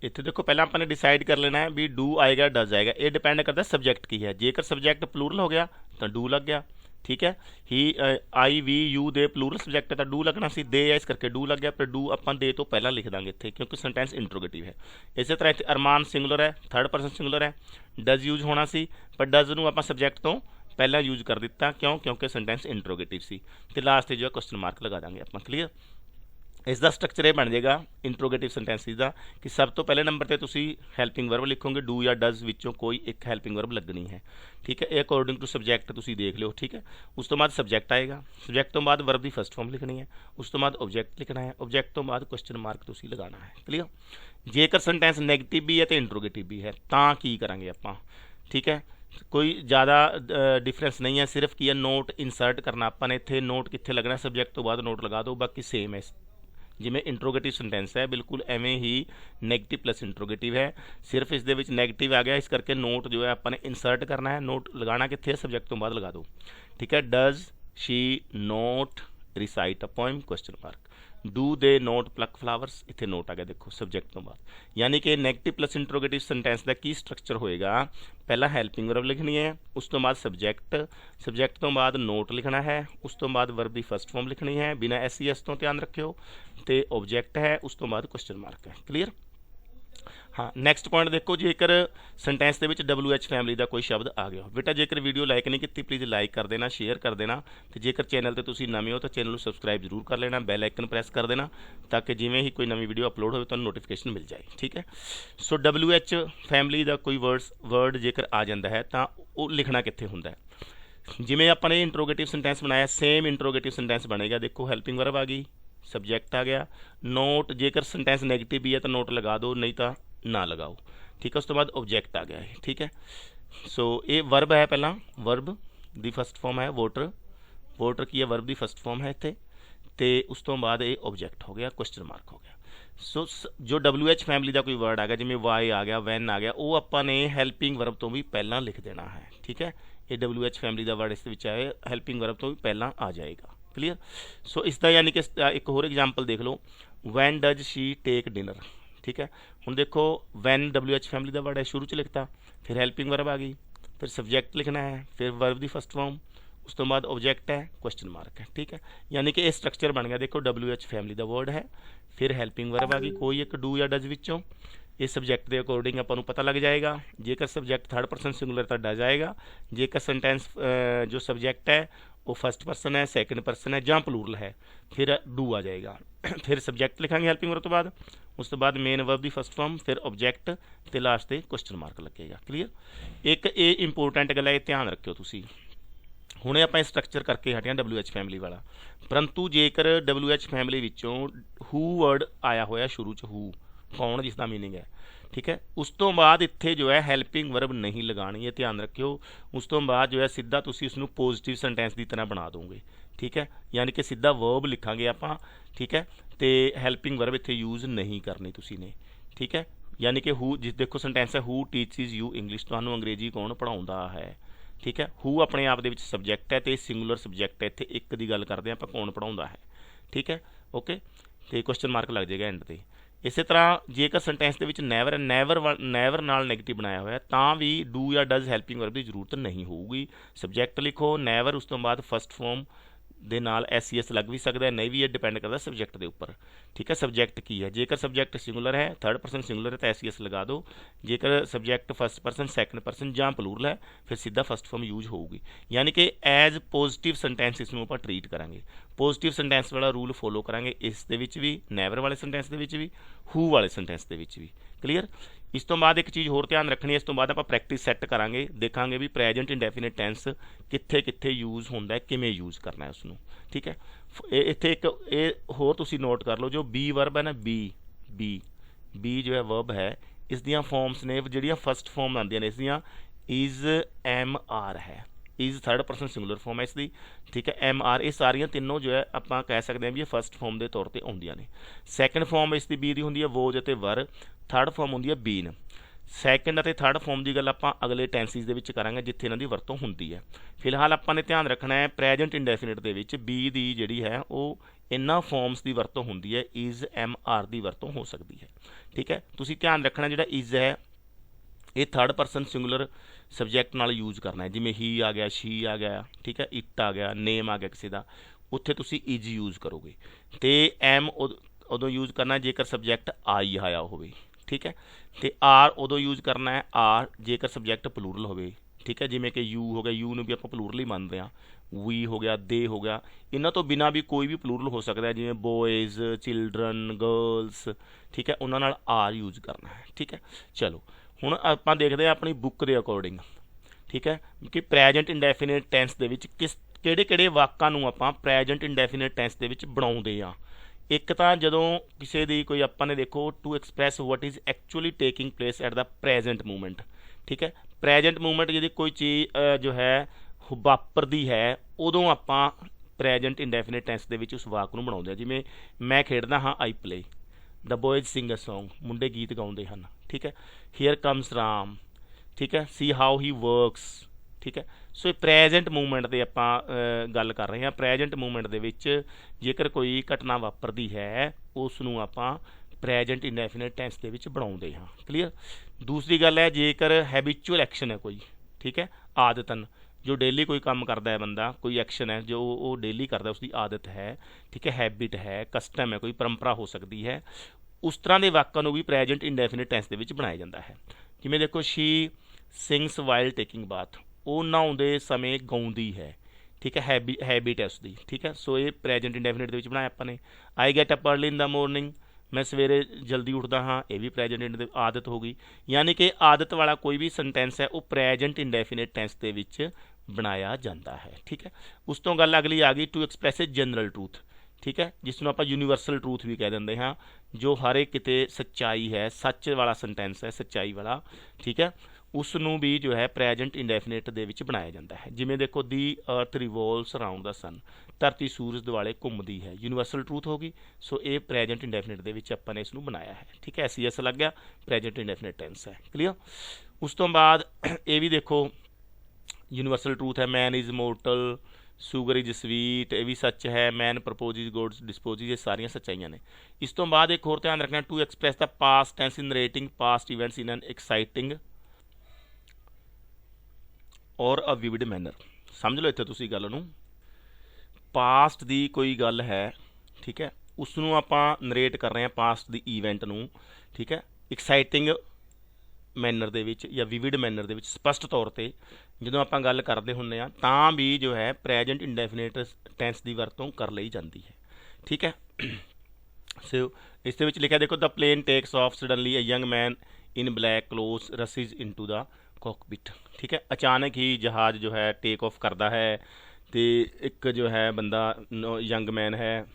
इत्थे देखो पहले आपने डिसाइड कर लेना है भी डू आएगा डज आएगा, ये डिपेंड करता है सब्जैक्ट की है। जेकर सब्जैक्ट प्लूरल हो गया तो डू लग गया, ठीक है। He I we you they plural subject है तो डू लगना सी, दे है इस करके डू लग गया, पर डू ਆਪਾਂ ਦੇ ਤੋਂ ਪਹਿਲਾਂ ਲਿਖ ਦਾਂਗੇ ਇੱਥੇ क्योंकि सेंटेंस इंट्रोगेटिव है। इसे तरह ਇੱਥੇ ਅਰਮਾਨ ਸਿੰਗੂਲਰ ਹੈ, थर्ड पर्सन ਸਿੰਗੂਲਰ ਹੈ, डज यूज होना सी पर डज ਨੂੰ ਆਪਾਂ ਸਬਜੈਕਟ ਤੋਂ ਪਹਿਲਾਂ यूज कर ਦਿੱਤਾ, क्यों क्योंकि सेंटेंस इंट्रोगेटिव सी। ਤੇ ਲਾਸਟ ਤੇ ਜੋ क्वेश्चन मार्क लगा ਦਾਂਗੇ ਆਪਾਂ। क्लीयर। इसका स्ट्रक्चर ये बन जाएगा इंट्रोगेटिव सेंटेंसिस का कि सब तो पहले नंबर पर तुसी हैल्पिंग वर्ब लिखोगे, डू या डज विचों कोई एक हैल्पिंग वर्ब लगनी है, ठीक है। ये अकॉर्डिंग टू सब्जैक्ट तुसी देख लो, ठीक है। उस तो बाद सब्जैक्ट आएगा, सब्जैक्ट तो बाद वर्ब की फर्स्ट फॉर्म लिखनी है, उस तो बाद ऑब्जैक्ट लिखना है, ऑब्जैक्ट तो बाद क्वेश्चन मार्क तुसी लगाना है। क्लीयर। जेकर सेंटेंस नैगेटिव भी है तो इंट्रोगेटिव भी है तां की करांगे आपां, ठीक है। कोई ज़्यादा डिफरेंस नहीं है, सिर्फ की है नोट इंसर्ट करना आपां ने। इत्थे नोट कित्थे लगना, सब्जैक्ट तो बाद नोट लगा दो, बाकी सेम है जिमें इंट्रोगेटिव सेंटेंस है बिल्कुल एवें ही नैगेटिव प्लस इंट्रोगेटिव है, सिर्फ इस दे विच नैगेटिव आ गया, इस करके नोट जो है अपने इंसर्ट करना है। नोट लगाना कित्थे है, सब्जैक्ट तो बाद लगा दो, ठीक है। Does she note recite a poem, question mark. Do they note plug flowers, इत्थे नोट आ गया देखो सब्जैक्ट तो बाद। यानी कि नैगेटिव प्लस इंट्रोगेटिव सेंटेंस का की स्ट्रक्चर होएगा, पहला हैल्पिंग वर्ब लिखनी है, उस तो बाद सब्जैक्ट, सब्जैक्ट तो बाद नोट लिखना है, उस तो बाद वर्ब की फर्स्ट फॉर्म लिखनी है बिना एस तो ध्यान रखियो, तो ऑब्जैक्ट है, उस तो बाद क्वेश्चन मार्क है। क्लीयर। हाँ नैक्सट पॉइंट देखो, जेकर सेंटेंस के WH फैमिली का कोई शब्द आ गया बेटा, जेकर वीडियो लाइक नहीं की प्लीज़ लाइक कर देना, शेयर कर देना, तो जेकर चैनल पर तुम नवे हो तो चैनल को सबसक्राइब जरूर कर लेना, बैल आइकन प्रेस कर देना ताकि जिमें ही कोई नवी वीडियो अपलोड हो तो नोटिफिकेशन मिल जाए, ठीक है। सो WH फैमिली का कोई वर्ड जेकर आ जाता है तो वो लिखना कित्थे हुंदा है। जिमें अपने इंट्रोगेटिव सेंटेंस बनाया, सेम इंट्रोगेटिव सेंटेंस बनेगा। देखो हैल्पिंग वर्ब आ गई, सब्जैक्ट आ गया, नोट, जेकर सेंटेंस नैगेटिव भी है तो नोट लगा दो, नहीं तो ना लगाओ, ठीक है। उस तो बाद ऑब्जैक्ट आ गया है, ठीक है। सो ये वर्ब है, पहला वर्ब दी फर्स्ट फॉर्म है वोटर, वोटर की है वर्ब दी फर्स्ट फॉर्म है इत्थे, ते उस तो बाद ये ऑब्जैक्ट हो गया, क्वेश्चन मार्क हो गया। सो जो WH फैमिली का कोई वर्ड आ गया, जिमें वाई आ गया, वैन आ गया, वो आपाने हैल्पिंग वर्ब तो भी पहला लिख देना है, ठीक है। ये WH फैमिली का वर्ड इस आए, हैल्पिंग वर्ब तो भी पहला आ जाएगा। क्लीयर। सो इसका यानी कि एक होर एग्जाम्पल देख लो, when does she take dinner, ठीक है। हुण देखो वैन WH फैमिली का वर्ड है, शुरू च लिखता, फिर हैल्पिंग वर्ब आ गई, फिर सब्जैक्ट लिखना है, फिर वर्ब की फर्स्ट फॉर्म, उस तो बाद ऑब्जैक्ट है, क्वेश्चन मार्क है, ठीक है। यानी कि ये स्ट्रक्चर बन गया। देखो WH फैमिली का वर्ड है, फिर हैल्पिंग वर्ब आ गई, कोई एक डू या डज विचों, इस सब्जैक्ट के अकॉर्डिंग अपन पता लग जाएगा। जेकर सब्जैक्ट थर्ड पर्सन सिंगुलर तो डज आएगा, जेकर सेंटेंस जो सब्जैक्ट है वो फर्स्ट पर्सन है, सैकेंड पर्सन है ਜਾਂ प्लूरल है, फिर डू आ जाएगा। फिर सब्जैक्ट लिखांगे हैल्पिंग वर्ब तो बाद, उस तो बाद मेन वर्ब की फर्स्ट फॉर्म, फिर ऑब्जैक्ट, तो लास्ट ते क्वेश्चन मार्क लगेगा। क्लीयर। एक ये इंपोर्टेंट गल है, ध्यान रखियो तुसी। हुणे आपां स्ट्रक्चर करके हटे हां WH फैमिली वाला, परंतु जेकर WH फैमिली विचों हू वर्ड आया होया शुरू च, हू कौन जिसका मीनिंग है, ठीक है। उस तो बाद इत्थे जो है हैल्पिंग वर्ब नहीं लगानी है, ध्यान रखियो। उस तो बाद जो है सीधा तुसी उसनूं पॉजिटिव सेंटेंस की तरह बना दोगे, ठीक है। यानी कि सीधा वर्ब लिखांगे आपां, ठीक है, तो हैल्पिंग वर्ब इत्थे यूज़ नहीं करनी तुसी ने, ठीक है। यानी कि हू, जिस देखो सेंटेंस है हू टीचिज यू इंग्लिश, तुहानूं अंग्रेजी कौन पढ़ाउंदा है, ठीक है। हू अपने आप दे विच सब्जैक्ट है तो सिंगुलर सब्जैक्ट है, इत्थे एक दी गल करदे आपां कौन पढ़ाउंदा है, ठीक है। ओके, तो क्वेश्चन मार्क लग जाएगा एंड ते। इस तरह जेकर सेंटेंस के नैवर नैवर नाल नैगेटिव बनाया हुआ तो भी डू या डज हैल्पिंग वर्ब की जरूरत नहीं होगी। सब्जैक्ट लिखो नैवर, उस तो बाद फर्स्ट फॉर्म ਦੇ ਨਾਲ SES लग भी सकता है, नहीं भी, ये डिपेंड करता सब्जैक्ट के उपर, ठीक है। सब्जैक्ट की है, जेकर सब्जैक्ट सिंगुलर है, थर्ड पर्सन सिंगुलर है तो SES लगा दो, जेकर subject first person, second person ਜਾਂ प्लूरल है फिर सीधा फर्स्ट फॉर्म यूज होगी। यानी कि एज पॉजिटिव सेंटेंस इसमें आप ट्रीट करांगे, पॉजिटिव सेंटेंस वाला रूल फॉलो करांगे, इस दे विच भी, नैवर वाले सेंटेंस दे विच भी, हू वाले सेंटेंस दे विच भी। क्लीयर। इस तो बाद एक चीज़ होर ध्यान रखनी है, इस तो बाद आप प्रैक्टिस सैट करांगे, देखांगे भी प्रेजेंट इंडेफिनिट टेंस कित्थे कित्थे यूज़ होंदा है, किवें यूज़ करना है उसनूं, ठीक है। इत्थे एक ये होर तुसीं नोट कर लो, जो बी वर्ब है ना, बी जो है वर्ब है, इस दियां फॉर्म्स ने जिहड़ियां फर्स्ट फॉर्म आंदियां ने, इसदियां इज़ एम आर है, is third person singular form है इसकी, ठीक है। एम आर, ये सारियां तीनों जो है आप कह सकते हैं भी ये फर्स्ट फॉर्म के तौर पर आउंदियां ने। सैकेंड फॉर्म इसकी बी दी हुंदी है, वोज ते वर, थर्ड फॉर्म होंदी है बीन। सैकेंड और थर्ड फॉर्म की गल आप अगले टेंसिस के करांगे जिथे इन्हां दी वरतों हुंदी है। फिलहाल आपने ध्यान रखना है present indefinite they which be the जिहड़ी है वो इन्हां फॉर्म्स की वरतों हुंदी है, इज़ एम आर की वरतों हो सकती है, ठीक है। तुसीं ध्यान रखना जिहड़ा इज़ है ये थर्ड पर्सन सिंगुलर ਸਬਜੈਕਟ ਨਾਲ ਯੂਜ਼ ਕਰਨਾ ਹੈ। ਜਿਵੇਂ ਹੀ ਆ ਗਿਆ, ਸ਼ੀ ਆ ਗਿਆ, ਠੀਕ ਹੈ, ਇਟ ਆ ਗਿਆ, ਨੇਮ ਆ ਗਿਆ ਕਿਸੇ ਦਾ, ਉੱਥੇ ਤੁਸੀਂ ਇਜ਼ ਯੂਜ਼ ਕਰੋਗੇ। ਅਤੇ ਐਮ ਉਦੋਂ ਯੂਜ਼ ਕਰਨਾ ਜੇਕਰ ਸਬਜੈਕਟ ਆਈ ਆਇਆ ਹੋਵੇ, ਠੀਕ ਹੈ। ਅਤੇ ਆਰ ਉਦੋਂ ਯੂਜ਼ ਕਰਨਾ ਹੈ ਆਰ ਜੇਕਰ ਸਬਜੈਕਟ ਪਲੂਰਲ ਹੋਵੇ, ਠੀਕ ਹੈ। ਜਿਵੇਂ ਕਿ ਯੂ ਹੋ ਗਿਆ, ਯੂ ਨੂੰ ਵੀ ਆਪਾਂ ਪਲੂਰਲ ਹੀ ਮੰਨਦੇ ਹਾਂ। ਵੀ ਹੋ ਗਿਆ, ਦੇ ਹੋ ਗਿਆ, ਇਹਨਾਂ ਤੋਂ ਬਿਨਾਂ ਵੀ ਕੋਈ ਵੀ ਪਲੂਰਲ ਹੋ ਸਕਦਾ, ਜਿਵੇਂ ਬੋਇਜ਼, ਚਿਲਡਰਨ, ਗਰਲਸ, ਠੀਕ ਹੈ, ਉਹਨਾਂ ਨਾਲ ਆਰ ਯੂਜ਼ ਕਰਨਾ ਹੈ, ਠੀਕ ਹੈ। ਚਲੋ ਹੁਣ ਆਪਾਂ ਦੇਖਦੇ ਹਾਂ ਆਪਣੀ ਬੁੱਕ ਦੇ ਅਕੋਰਡਿੰਗ, ਠੀਕ ਹੈ, ਕਿ ਪ੍ਰੈਜੈਂਟ ਇੰਡੈਫੀਨਿਟ ਟੈਂਸ ਦੇ ਵਿੱਚ ਕਿਹੜੇ ਵਾਕਾਂ ਨੂੰ ਆਪਾਂ ਪ੍ਰੈਜੈਂਟ ਇੰਡੈਫੀਨਿਟ ਟੈਂਸ ਦੇ ਵਿੱਚ ਬਣਾਉਂਦੇ ਹਾਂ। ਇੱਕ ਤਾਂ ਜਦੋਂ ਕਿਸੇ ਦੀ ਕੋਈ ਆਪਾਂ ਨੇ ਦੇਖੋ to express what is actually taking place at the present moment, ਠੀਕ ਹੈ। ਪ੍ਰੈਜੈਂਟ ਮੂਮੈਂਟ ਜਿਹਦੀ ਕੋਈ ਚੀਜ਼ ਜੋ ਹੈ ਵਾਪਰਦੀ ਹੈ, ਉਦੋਂ ਆਪਾਂ ਪ੍ਰੈਜੈਂਟ ਇੰਡੈਫੀਨਿਟ ਟੈਂਸ ਦੇ ਵਿੱਚ ਉਸ ਵਾਕ ਨੂੰ ਬਣਾਉਂਦੇ ਹਾਂ। ਜਿਵੇਂ ਮੈਂ ਖੇਡਦਾ ਹਾਂ, ਆਈ ਪਲੇ, ਦ ਬੋਇਜ਼ ਸਿੰਗ ਅ ਸੌਂਗ, ਮੁੰਡੇ ਗੀਤ ਗਾਉਂਦੇ ਹਨ, ਠੀਕ ਹੈ। ਹੀਅਰ ਕਮਸ ਰਾਮ, ਠੀਕ ਹੈ, ਸੀ ਹਾਊ ਹੀ ਵਰਕਸ, ਠੀਕ ਹੈ। ਸੋ ਇਹ ਪ੍ਰੈਜੈਂਟ ਮੂਮੈਂਟ ਦੇ ਆਪਾਂ ਗੱਲ ਕਰ ਰਹੇ ਹਾਂ। ਪ੍ਰੈਜੈਂਟ ਮੂਮੈਂਟ ਦੇ ਵਿੱਚ ਜੇਕਰ ਕੋਈ ਘਟਨਾ ਵਾਪਰਦੀ ਹੈ, ਉਸ ਨੂੰ ਆਪਾਂ ਪ੍ਰੈਜੈਂਟ ਇੰਡੈਫੀਨਿਟ ਟੈਂਸ ਦੇ ਵਿੱਚ ਬਣਾਉਂਦੇ ਹਾਂ। ਕਲੀਅਰ। ਦੂਸਰੀ ਗੱਲ ਹੈ, ਜੇਕਰ ਹੈਬਿਚੁਅਲ ਐਕਸ਼ਨ ਹੈ ਕੋਈ, ਠੀਕ ਹੈ, ਆਦਤਨ, ਜੋ ਡੇਲੀ ਕੋਈ ਕੰਮ ਕਰਦਾ ਹੈ ਬੰਦਾ, ਕੋਈ ਐਕਸ਼ਨ ਹੈ ਜੋ ਉਹ ਡੇਲੀ ਕਰਦਾ, ਉਸਦੀ ਆਦਤ ਹੈ, ਠੀਕ ਹੈ, ਹੈਬਿਟ ਹੈ, ਕਸਟਮ ਹੈ, ਕੋਈ ਪਰੰਪਰਾ ਹੋ ਸਕਦੀ ਹੈ, ਉਸ ਤਰ੍ਹਾਂ ਦੇ ਵਾਕਾਂ ਨੂੰ ਵੀ ਪ੍ਰੈਜੈਂਟ ਇੰਡੈਫੀਨਿਟ ਟੈਂਸ ਦੇ ਵਿੱਚ ਬਣਾਇਆ ਜਾਂਦਾ ਹੈ। ਜਿਵੇਂ ਦੇਖੋ, she sings while taking bath, ਉਹ ਨਹਾਉਂਦੇ ਸਮੇਂ ਗਾਉਂਦੀ ਹੈ, ਠੀਕ ਹੈ, ਹੈਬਿਟ ਹੈ ਉਸਦੀ, ਠੀਕ ਹੈ। ਸੋ ਇਹ ਪ੍ਰੈਜੈਂਟ ਇੰਡੈਫੀਨਿਟ ਦੇ ਵਿੱਚ ਬਣਾਇਆ ਆਪਾਂ ਨੇ। I get up early in the morning, ਮੈਂ ਸਵੇਰੇ ਜਲਦੀ ਉੱਠਦਾ ਹਾਂ, ਇਹ ਵੀ ਪ੍ਰੈਜੈਂਟ ਇੰਡ ਆਦਤ ਹੋ ਗਈ। ਯਾਨੀ ਕਿ ਆਦਤ ਵਾਲਾ ਕੋਈ ਵੀ ਸੈਂਟੈਂਸ ਹੈ ਉਹ ਪ੍ਰੈਜੈਂਟ ਇੰਡੈਫੀਨਿਟ ਟੈਂਸ ਦੇ ਵਿੱਚ ਬਣਾਇਆ ਜਾਂਦਾ ਹੈ, ਠੀਕ ਹੈ। ਉਸ ਤੋਂ ਗੱਲ ਅਗਲੀ ਆ ਗਈ, to express a general truth, ਠੀਕ ਹੈ, ਜਿਸ ਨੂੰ ਆਪਾਂ ਯੂਨੀਵਰਸਲ ਟਰੂਥ ਵੀ ਕਹਿ ਦਿੰਦੇ ਹਾਂ, ਜੋ ਹਰ ਇੱਕ ਕਿਤੇ ਸੱਚਾਈ ਹੈ, ਸੱਚ ਵਾਲਾ ਸੈਂਟੈਂਸ ਹੈ, ਸੱਚਾਈ ਵਾਲਾ, ਠੀਕ ਹੈ। ਉਸ ਨੂੰ ਵੀ ਜੋ ਹੈ ਪ੍ਰੈਜੈਂਟ ਇੰਡੈਫੀਨਿਟ ਦੇ ਵਿੱਚ ਬਣਾਇਆ ਜਾਂਦਾ ਹੈ। ਜਿਵੇਂ ਦੇਖੋ, ਦੀ ਅਰਥ ਰਿਵੋਲਵਸ ਅਰਾਊਂਡ ਦਾ ਸਨ, ਧਰਤੀ ਸੂਰਜ ਦੁਆਲੇ ਘੁੰਮਦੀ ਹੈ, ਯੂਨੀਵਰਸਲ ਟਰੂਥ ਹੋ ਗਈ। ਸੋ ਇਹ ਪ੍ਰੈਜੈਂਟ ਇੰਡੈਫੀਨਿਟ ਦੇ ਵਿੱਚ ਆਪਾਂ ਨੇ ਇਸ ਨੂੰ ਬਣਾਇਆ ਹੈ, ਠੀਕ ਹੈ। ਐਸ ਲੱਗ ਗਿਆ, ਪ੍ਰੈਜੈਂਟ ਇੰਡੈਫੀਨਿਟ ਟੈਂਸ ਹੈ। ਕਲੀਅਰ। ਉਸ ਤੋਂ ਬਾਅਦ ਇਹ ਵੀ ਦੇਖੋ ਯੂਨੀਵਰਸਲ ਟਰੂਥ ਹੈ, man is mortal, sugar is sweet, ਇਹ ਵੀ ਸੱਚ ਹੈ, ਮੈਨ ਪ੍ਰਪੋਜ਼ਿਜ਼ ਗੋਡਸ ਡਿਸਪੋਜ਼ਿਜ਼, ਇਹ ਸਾਰੀਆਂ ਸੱਚਾਈਆਂ ਨੇ। ਇਸ ਤੋਂ ਬਾਅਦ ਇੱਕ ਹੋਰ ਧਿਆਨ ਰੱਖਣਾ, ਟੂ ਐਕਸਪ੍ਰੈਸ ਦਾ past tense in narrating past events in an exciting or a ਵਿਵਿਡ manner. ਸਮਝ ਲਓ ਇੱਥੇ ਤੁਸੀਂ ਗੱਲ ਨੂੰ, ਪਾਸਟ ਦੀ ਕੋਈ ਗੱਲ ਹੈ, ਠੀਕ ਹੈ, ਉਸ ਨੂੰ ਆਪਾਂ ਨਰੇਟ ਕਰ ਰਹੇ ਹਾਂ, ਪਾਸਟ ਦੀ ਈਵੈਂਟ ਨੂੰ, ਠੀਕ ਹੈ, ਐਕਸਾਈਟਿੰਗ ਮੈਨਰ ਦੇ ਵਿੱਚ ਜਾਂ ਵਿਵਿਡ ਮੈਨਰ ਦੇ ਵਿੱਚ, ਸਪਸ਼ਟ ਤੌਰ 'ਤੇ ਜਦੋਂ ਆਪਾਂ ਗੱਲ ਕਰਦੇ ਹੁੰਦੇ ਹਾਂ ਤਾਂ ਵੀ ਜੋ ਹੈ ਪ੍ਰੈਜੈਂਟ ਇੰਡੈਫੀਨਿਟ ਟੈਂਸ ਦੀ ਵਰਤੋਂ ਕਰ ਲਈ ਜਾਂਦੀ ਹੈ, ਠੀਕ ਹੈ। ਸੋ ਇਸ ਦੇ ਵਿੱਚ ਲਿਖਿਆ ਦੇਖੋ, the plane takes off suddenly, a young man in black clothes rushes into the cockpit, ਠੀਕ ਹੈ। ਅਚਾਨਕ ਹੀ ਜਹਾਜ਼ ਜੋ ਹੈ ਟੇਕ ਆਫ ਕਰਦਾ ਹੈ ਅਤੇ ਇੱਕ ਜੋ ਹੈ ਬੰਦਾ ਯੰਗ ਮੈਨ ਹੈ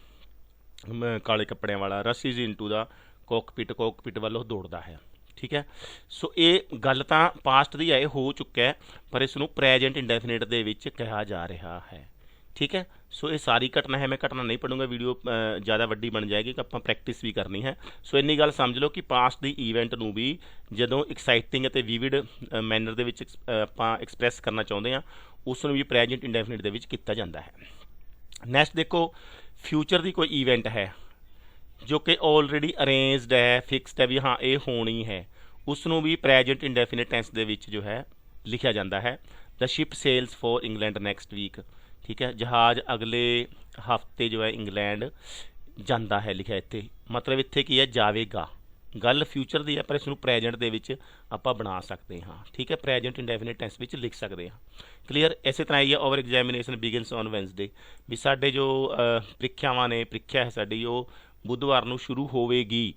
ਕਾਲੇ ਕੱਪੜਿਆਂ ਵਾਲਾ, ਰਸਿਜ਼ ਇਨਟੂ ਦਾ ਕੋਕਪਿਟ ਵੱਲੋਂ ਦੌੜਦਾ ਹੈ, ਠੀਕ ਹੈ। ਸੋ ਇਹ ਗੱਲ ਤਾਂ ਪਾਸਟ ਦੀ ਹੈ, ਹੋ ਚੁੱਕਾ ਹੈ, ਪਰ ਇਸ ਨੂੰ ਪ੍ਰੈਜੈਂਟ ਇੰਡੈਫੀਨਿਟ ਦੇ ਵਿੱਚ ਕਿਹਾ ਜਾ ਰਿਹਾ ਹੈ, ਠੀਕ ਹੈ। ਸੋ ਇਹ ਸਾਰੀ ਘਟਨਾ ਹੈ, ਮੈਂ ਘਟਨਾ ਨਹੀਂ ਪੜ੍ਹੂੰਗਾ, ਵੀਡੀਓ ਜ਼ਿਆਦਾ ਵੱਡੀ ਬਣ ਜਾਏਗੀ, ਕਿ ਆਪਾਂ ਪ੍ਰੈਕਟਿਸ ਵੀ ਕਰਨੀ ਹੈ। ਸੋ ਇੰਨੀ ਗੱਲ ਸਮਝ ਲਓ ਕਿ ਪਾਸਟ ਦੀ ਈਵੈਂਟ ਨੂੰ ਵੀ ਜਦੋਂ ਐਕਸਾਈਟਿੰਗ ਅਤੇ ਵਿਵਿਡ ਮੈਨਰ ਦੇ ਵਿੱਚ ਆਪਾਂ ਐਕਸਪ੍ਰੈਸ ਕਰਨਾ ਚਾਹੁੰਦੇ ਹਾਂ, ਉਸ ਨੂੰ ਵੀ ਪ੍ਰੈਜੈਂਟ ਇੰਡੈਫੀਨਿਟ ਦੇ ਵਿੱਚ ਕੀਤਾ ਜਾਂਦਾ ਹੈ। ਨੈਕਸਟ ਦੇਖੋ, ਫਿਊਚਰ ਦੀ ਕੋਈ ਈਵੈਂਟ ਹੈ ਜੋ ਕਿ ਆਲਰੇਡੀ ਅਰੇਂਜਡ ਹੈ, ਫਿਕਸਡ ਹੈ ਵੀ ਹਾਂ ਇਹ ਹੋਣੀ ਹੈ, ਉਸ ਨੂੰ ਵੀ ਪ੍ਰੈਜੈਂਟ ਇੰਡੈਫੀਨਿਟ ਟੈਂਸ ਦੇ ਵਿੱਚ ਜੋ ਹੈ ਲਿਖਿਆ ਜਾਂਦਾ ਹੈ। The ship sails for England next week, ਠੀਕ ਹੈ, ਜਹਾਜ਼ ਅਗਲੇ ਹਫਤੇ ਜੋ ਹੈ ਇੰਗਲੈਂਡ ਜਾਂਦਾ ਹੈ, ਲਿਖਿਆ ਇੱਥੇ, ਮਤਲਬ ਇੱਥੇ ਕੀ ਹੈ, ਜਾਵੇਗਾ। ਗੱਲ ਫਿਊਚਰ ਦੀ ਹੈ, ਪਰ ਇਸ ਨੂੰ ਪ੍ਰੈਜੈਂਟ ਦੇ ਵਿੱਚ ਆਪਾਂ ਬਣਾ ਸਕਦੇ ਹਾਂ, ਠੀਕ ਹੈ, ਪ੍ਰੈਜੈਂਟ ਇੰਡੈਫੀਨਿਟ ਟੈਂਸ ਵਿੱਚ ਲਿਖ ਸਕਦੇ ਹਾਂ। ਕਲੀਅਰ। ਇਸੇ ਤਰ੍ਹਾਂ ਹੀ ਹੈ, over examination begins on Wednesday, ਵੀ ਸਾਡੇ ਜੋ ਪ੍ਰੀਖਿਆਵਾਂ ਨੇ, ਪ੍ਰੀਖਿਆ ਹੈ ਸਾਡੀ, ਉਹ ਬੁੱਧਵਾਰ ਨੂੰ ਸ਼ੁਰੂ ਹੋਵੇਗੀ,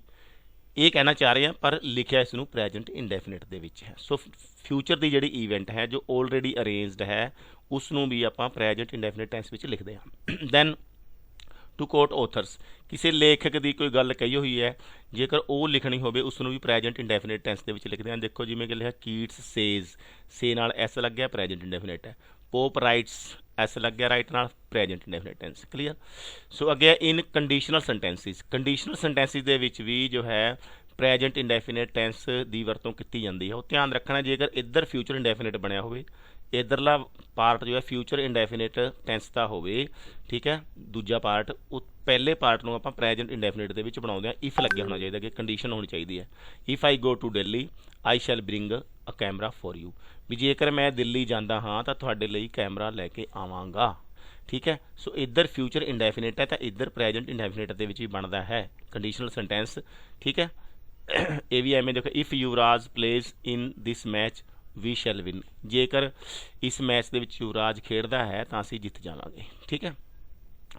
ਇਹ ਕਹਿਣਾ ਚਾਹ ਰਹੇ ਹਾਂ, ਪਰ ਲਿਖਿਆ ਇਸ ਨੂੰ ਪ੍ਰੈਜੈਂਟ ਇੰਡੈਫੀਨਿਟ ਦੇ ਵਿੱਚ ਹੈ। ਸੋ ਫਿਊਚਰ ਦੀ ਜਿਹੜੀ ਈਵੈਂਟ ਹੈ ਜੋ ਆਲਰੇਡੀ ਅਰੇਂਜਡ ਹੈ, ਉਸ ਨੂੰ ਵੀ ਆਪਾਂ ਪ੍ਰੈਜੈਂਟ ਇੰਡੈਫੀਨਿਟ ਟੈਂਸ ਵਿੱਚ ਲਿਖਦੇ ਹਾਂ। ਦੈਨ ਟੂ ਕੋਟ ਆਥਰਸ, ਕਿਸੇ ਲੇਖਕ ਦੀ ਕੋਈ ਗੱਲ ਕਹੀ ਹੋਈ ਹੈ, ਜੇਕਰ ਉਹ ਲਿਖਣੀ ਹੋਵੇ ਉਸ ਨੂੰ ਵੀ ਪ੍ਰੈਜੈਂਟ ਇੰਡੈਫੀਨਿਟ ਟੈਂਸ ਦੇ ਵਿੱਚ ਲਿਖਦੇ ਹਾਂ। ਦੇਖੋ ਜਿਵੇਂ ਕਿ ਲਿਖਿਆ, ਕੀਟਸ ਸੇਜ਼, ਸੇ ਨਾਲ ਐਸ ਲੱਗ ਗਿਆ, ਪ੍ਰੈਜੈਂਟ ਇੰਡੈਫੀਨਿਟ ਹੈ। ਪੋਪ ਰਾਈਟਸ, ਐਸ ਲੱਗ ਗਿਆ ਰਾਈਟ ਨਾਲ, ਪ੍ਰੈਜੈਂਟ ਇੰਡੈਫੀਨਿਟ ਟੈਂਸ। ਕਲੀਅਰ। ਸੋ ਅੱਗੇ ਇਨ ਕੰਡੀਸ਼ਨਲ ਸੈਂਟੈਂਸਿਸ, ਕੰਡੀਸ਼ਨਲ ਸੈਂਟੈਂਸਿਸ ਦੇ ਵਿੱਚ ਵੀ ਜੋ ਹੈ ਪ੍ਰੈਜੈਂਟ ਇੰਡੈਫੀਨਿਟ ਟੈਂਸ ਦੀ ਵਰਤੋਂ ਕੀਤੀ ਜਾਂਦੀ ਹੈ। ਉਹ ਧਿਆਨ ਰੱਖਣਾ, ਜੇਕਰ ਇੱਧਰ ਫਿਊਚਰ ਇੰਡੈਫੀਨਿਟ ਬਣਿਆ ਹੋਵੇ, ਇੱਧਰਲਾ ਪਾਰਟ ਜੋ ਹੈ ਫਿਊਚਰ ਇੰਡੈਫੀਨਿਟ ਟੈਂਸ ਦਾ ਹੋਵੇ, ਠੀਕ ਹੈ, ਦੂਜਾ ਪਾਰਟ, ਉਹ ਪਹਿਲੇ ਪਾਰਟ ਨੂੰ ਆਪਾਂ ਪ੍ਰੈਜੈਂਟ ਇੰਡੈਫੀਨਿਟ ਦੇ ਵਿੱਚ ਬਣਾਉਂਦੇ ਹਾਂ। ਇਫ ਲੱਗਿਆ ਹੋਣਾ ਚਾਹੀਦਾ, ਕਿ ਕੰਡੀਸ਼ਨ ਹੋਣੀ ਚਾਹੀਦੀ ਹੈ। If I go to Delhi, I shall bring a camera for you, ਵੀ ਜੇਕਰ ਮੈਂ ਦਿੱਲੀ ਜਾਂਦਾ ਹਾਂ ਤਾਂ ਤੁਹਾਡੇ ਲਈ ਕੈਮਰਾ ਲੈ ਕੇ ਆਵਾਂਗਾ। ਠੀਕ ਹੈ, ਸੋ ਇੱਧਰ ਫਿਊਚਰ ਇੰਡੈਫੀਨਿਟ ਹੈ ਤਾਂ ਇੱਧਰ ਪ੍ਰੈਜੈਂਟ ਇੰਡੈਫੀਨਿਟ ਦੇ ਵਿੱਚ ਵੀ ਬਣਦਾ ਹੈ ਕੰਡੀਸ਼ਨਲ ਸੈਂਟੈਂਸ। ਠੀਕ ਹੈ, ਇਹ ਵੀ ਐਵੇਂ ਦੇਖੋ, if Yuvraj plays in this match we shall win, ਜੇਕਰ ਇਸ ਮੈਚ ਦੇ ਵਿੱਚ ਯੁਵਰਾਜ ਖੇਡਦਾ ਹੈ ਤਾਂ ਅਸੀਂ ਜਿੱਤ ਜਾਵਾਂਗੇ। ਠੀਕ ਹੈ,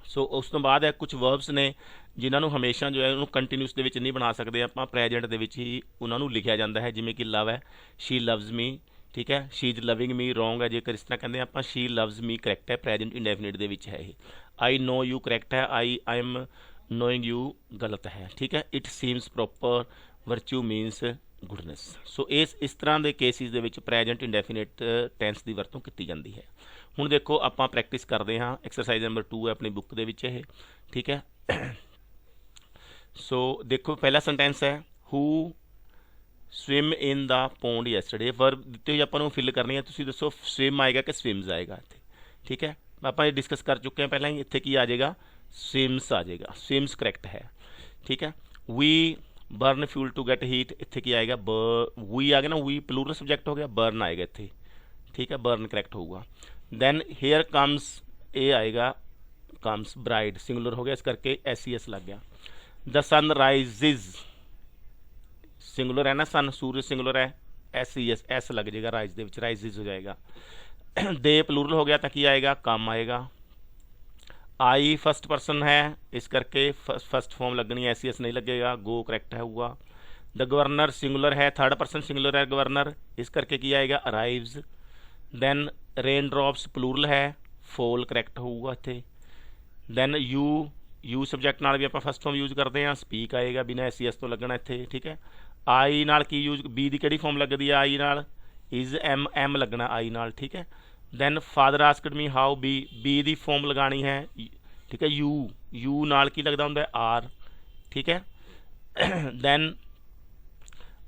ਸੋ ਉਸ ਤੋਂ ਬਾਅਦ ਹੈ ਕੁਝ ਵਰਬਸ ਨੇ ਜਿਨ੍ਹਾਂ ਨੂੰ ਹਮੇਸ਼ਾ ਜੋ ਹੈ ਉਹਨੂੰ ਕੰਟੀਨਿਊਸ ਦੇ ਵਿੱਚ ਨਹੀਂ ਬਣਾ ਸਕਦੇ ਆਪਾਂ, ਪ੍ਰੈਜੈਂਟ ਦੇ ਵਿੱਚ ਹੀ ਉਹਨਾਂ ਨੂੰ ਲਿਖਿਆ ਜਾਂਦਾ ਹੈ। ਜਿਵੇਂ ਕਿ ਲਵ ਹੈ, ਸ਼ੀ ਲਵਜ਼ ਮੀ। ਠੀਕ ਹੈ, she is loving me wrong ਹੈ, ਜੇਕਰ ਇਸ ਤਰ੍ਹਾਂ ਕਹਿੰਦੇ ਆਪਾਂ ਸ਼ੀ ਲਵਜ਼ ਮੀ ਕਰੈਕਟ ਹੈ, ਪ੍ਰੈਜੈਂਟ ਇੰਡੈਫੀਨਿਟ ਦੇ ਵਿੱਚ ਹੈ ਇਹ। ਆਈ ਨੋ ਯੂ ਕਰੈਕਟ ਹੈ, ਆਈ ਐਮ ਨੋਇੰਗ ਯੂ ਗਲਤ ਹੈ। ਠੀਕ ਹੈ, it seems proper, virtue means goodness. So ਇਸ ਤਰ੍ਹਾਂ ਦੇ ਕੇਸਿਸ ਦੇ ਵਿੱਚ ਪ੍ਰੈਜੈਂਟ ਇੰਡੈਫੀਨਿਟ ਟੈਂਸ ਦੀ ਵਰਤੋਂ ਕੀਤੀ ਜਾਂਦੀ ਹੈ। ਹੁਣ ਦੇਖੋ ਆਪਾਂ ਪ੍ਰੈਕਟਿਸ ਕਰਦੇ ਹਾਂ, ਐਕਸਰਸਾਈਜ਼ ਨੰਬਰ 2 ਹੈ ਆਪਣੀ ਬੁੱਕ ਦੇ ਵਿੱਚ ਇਹ। ਠੀਕ ਹੈ, ਸੋ ਦੇਖੋ ਪਹਿਲਾ ਸੈਂਟੈਂਸ ਹੈ ਹੂ ਸਵਿਮ ਇਨ ਦਾ ਪੌਂਡ ਯੈਸਟਰਡੇ। ਵਰਬ ਦਿੱਤੇ ਹੋਏ ਆਪਾਂ ਨੂੰ ਫਿਲ ਕਰਨੀ ਹੈ, ਤੁਸੀਂ ਦੱਸੋ ਸਵਿਮ ਆਏਗਾ ਕਿ ਸਵਿਮਸ ਆਏਗਾ ਇੱਥੇ। ਠੀਕ ਹੈ, ਆਪਾਂ ਇਹ ਡਿਸਕਸ ਕਰ ਚੁੱਕੇ ਹਾਂ ਪਹਿਲਾਂ ਹੀ, ਇੱਥੇ ਕੀ ਆ ਜਾਏਗਾ, ਸਵਿਮਸ ਆ ਜਾਏਗਾ, ਸਵਿਮਸ ਕਰੈਕਟ ਹੈ। ਠੀਕ ਹੈ, we burn fuel to get heat, ਇੱਥੇ ਕੀ ਆਏਗਾ, ਵੀ ਆ ਗਿਆ ਨਾ, ਵੀ ਪਲੂਰਲ ਸਬਜੈਕਟ ਹੋ ਗਿਆ, ਬਰਨ ਆਏਗਾ ਇੱਥੇ। ਠੀਕ ਹੈ, ਬਰਨ ਕਰੈਕਟ ਹੋਊਗਾ। ਦੈਨ ਹੇਅਰ ਕਮਸ, ਇਹ ਆਏਗਾ ਕਮਸ, ਬਰਾਈਡ ਸਿੰਗੂਲਰ ਹੋ ਗਿਆ, ਇਸ ਕਰਕੇ SES ਲੱਗ ਗਿਆ। ਦ ਸਨ ਰਾਈਜ਼ਿਜ਼, ਸਿੰਗੂਲਰ ਹੈ ਨਾ, ਸਨ ਸੂਰਜ ਸਿੰਗੂਲਰ ਹੈ, SES ਐਸ ਲੱਗ ਜਾਏਗਾ, ਰਾਈਜ਼ ਦੇ ਵਿੱਚ ਰਾਈਜ਼ਿਜ਼ ਹੋ ਜਾਏਗਾ। ਦੇ ਪਲੂਰਲ ਹੋ ਗਿਆ ਤਾਂ ਕੀ ਆਏਗਾ, ਕਮ ਆਏਗਾ। ਆਈ ਫਸਟ ਪਰਸਨ ਹੈ, ਇਸ ਕਰਕੇ ਫਸਟ ਫॉर्म ਲੱਗਣੀ, SES ਨਹੀਂ ਲੱਗੇਗਾ, ਗੋ ਕਰੈਕਟ ਹੋਊਗਾ। ਦ ਗਵਰਨਰ ਸਿੰਗੂਲਰ ਹੈ, ਥਰਡ ਪਰਸਨ ਸਿੰਗੂਲਰ ਹੈ ਗਵਰਨਰ, ਇਸ ਕਰਕੇ ਕੀ ਆਏਗਾ, ਅਰਾਈਵਜ਼। ਦੈਨ ਰੇਨ ਡਰॉप्स ਪਲੂਰਲ ਹੈ, ਫੋਲ ਕਰੈਕਟ ਹੋਊਗਾ ਇੱਥੇ। ਦੈਨ ਯੂ ਸਬਜੈਕਟ ਨਾਲ ਵੀ ਆਪਾਂ ਫਸਟ ਫॉर्म ਯੂਜ਼ ਕਰਦੇ ਹਾਂ, ਸਪੀਕ ਆਏਗਾ, ਬਿਨਾਂ SES ਤੋਂ ਲੱਗਣਾ ਇੱਥੇ। ਠੀਕ ਹੈ, ਆਈ ਨਾਲ ਕੀ ਯੂਜ਼, ਬੀ ਦੀ ਕਿਹੜੀ ਫॉर्म ਲੱਗਦੀ ਹੈ, ਆਈ ਨਾਲ, ਇਜ਼ ਐਮ ਲੱਗਣਾ ਆਈ ਨਾਲ। ਠੀਕ ਹੈ, then father asked me how, be ਦੀ ਫॉर्म ਲਗਾਣੀ ਹੈ। ਠੀਕ ਹੈ, ਯੂ ਨਾਲ ਕੀ ਲੱਗਦਾ ਹੁੰਦਾ, ਆਰ। ਠੀਕ ਹੈ, then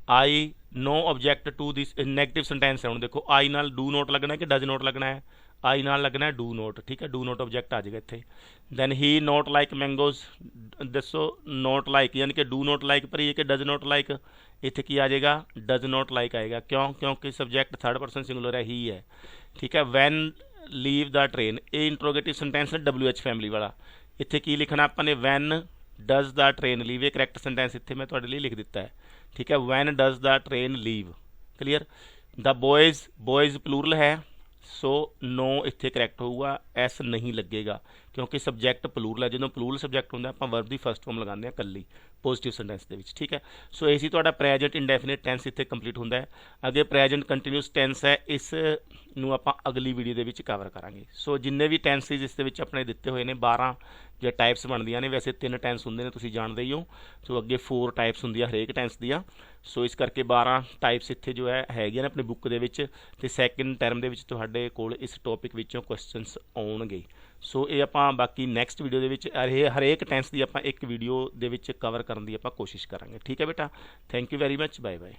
I no object to this, negative sentence है। हम देखो आई नाल डू नोट लगना है कि डज नोट लगना है, आई नाल लगना है डू नोट। ठीक है, डू नोट ऑब्जेक्ट आ जाएगा इत्थे। दैन ही नोट लाइक मैंगोज, दसो नोट लाइक यानी कि डू नोट लाइक पर ही है कि डज नोट लाइक, इत्थे की आ जाएगा, डज नोट लाइक आएगा। क्यों, क्योंकि सब्जैक्ट थर्ड परसन सिंगुलर है, ही है। ठीक है, वैन लीव द ट्रेन, ये इंट्रोगेटिव सेंटेंस है WH फैमिली वाला। इत्थे की लिखना अपने, when does the train leave, ये करैक्ट सेंटेंस इत्थे मैं तुहाडे लिए लिख दिता है। ठीक है, when does the train leave, clear. The boys plural है, सो नो इत्थे करैक्ट होगा, एस नहीं लगेगा क्योंकि सबजैक्ट प्लूरल है। जो प्लूरल सबजैक्ट होंगे आप वर्ब की फर्स्ट फॉर्म लगाते हैं कल्ली पॉजिटिव सेंटेंस के। ठीक है, सो ये तुहाडा प्रेजेंट इंडेफिनिट टेंस इत्थे कंप्लीट होंदा है। अगे प्रेजेंट कंटीन्यूस टेंस है, इस ਨੂੰ ਆਪਾਂ ਅਗਲੀ ਵੀਡੀਓ ਦੇ ਵਿੱਚ ਕਵਰ ਕਰਾਂਗੇ। ਸੋ ਜਿੰਨੇ ਵੀ ਟੈਂਸਿਸ ਇਸ ਦੇ ਵਿੱਚ ਆਪਣੇ ਦਿੱਤੇ ਹੋਏ ਨੇ 12 ਜੇ ਟਾਈਪਸ ਬਣਦੀਆਂ ਨੇ, ਵੈਸੇ 3 ਟੈਂਸ ਹੁੰਦੇ ਨੇ ਤੁਸੀਂ ਜਾਣਦੇ ਹੀ ਹੋ। ਸੋ ਅੱਗੇ 4 ਟਾਈਪਸ ਹੁੰਦੀਆਂ ਹਰੇਕ ਟੈਂਸ ਦੀਆਂ। ਸੋ ਇਸ ਕਰਕੇ 12 ਟਾਈਪਸ ਇੱਥੇ ਜੋ ਹੈ ਹੈਗੀਆਂ ਨੇ ਆਪਣੀ ਬੁੱਕ ਦੇ ਵਿੱਚ, ਤੇ ਸੈਕਿੰਡ ਟਰਮ ਦੇ ਵਿੱਚ ਤੁਹਾਡੇ ਕੋਲ ਇਸ ਟੌਪਿਕ ਵਿੱਚੋਂ ਕੁਐਸਚਨਸ ਆਉਣਗੇ। ਸੋ ਇਹ ਆਪਾਂ ਬਾਕੀ ਨੈਕਸਟ ਵੀਡੀਓ ਦੇ ਵਿੱਚ ਹਰੇਕ ਟੈਂਸ ਦੀ ਆਪਾਂ ਇੱਕ ਵੀਡੀਓ ਦੇ ਵਿੱਚ ਕਵਰ ਕਰਨ ਦੀ ਆਪਾਂ ਕੋਸ਼ਿਸ਼ ਕਰਾਂਗੇ। ਠੀਕ ਹੈ ਬੇਟਾ, thank you very much, bye bye.